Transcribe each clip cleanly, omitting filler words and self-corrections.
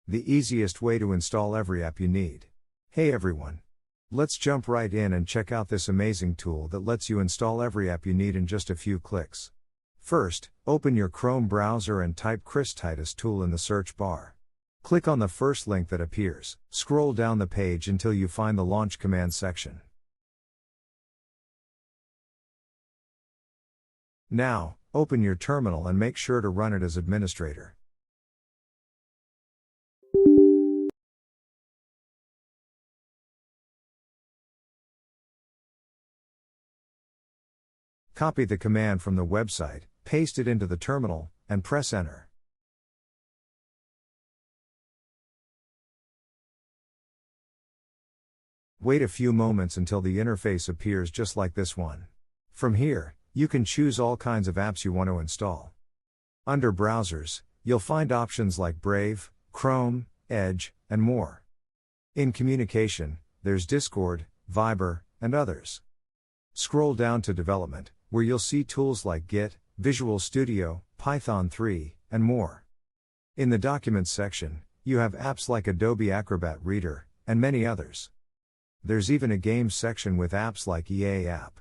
the easiest way to install every app you need. Hey everyone! Let's jump right in and check out this amazing tool that lets you install every app you need in just a few clicks. First, open your Chrome browser and type Chris Titus Tool in the search bar. Click on the first link that appears, scroll down the page until you find the Launch Commands section. Now, open your terminal and make sure to run it as administrator. Copy the command from the website, paste it into the terminal, and press enter. Wait a few moments until the interface appears just like this one. From here, you can choose all kinds of apps you want to install. Under Browsers, you'll find options like Brave, Chrome, Edge, and more. In Communication, there's Discord, Viber, and others. Scroll down to Development, where you'll see tools like Git, Visual Studio, Python 3, and more. In the Documents section, you have apps like Adobe Acrobat Reader, and many others. There's even a Games section with apps like EA App.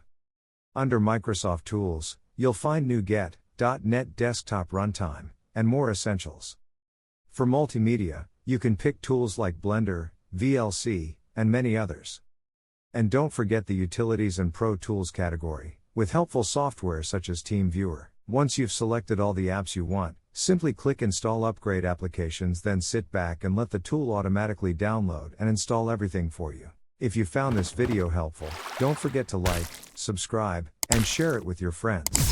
Under Microsoft Tools, you'll find NuGet, .NET Desktop Runtime, and more essentials. For multimedia, you can pick tools like Blender, VLC, and many others. And don't forget the Utilities and Pro Tools category, with helpful software such as TeamViewer. Once you've selected all the apps you want, simply click Install Upgrade Applications, then sit back and let the tool automatically download and install everything for you. If you found this video helpful, don't forget to like, subscribe, and share it with your friends.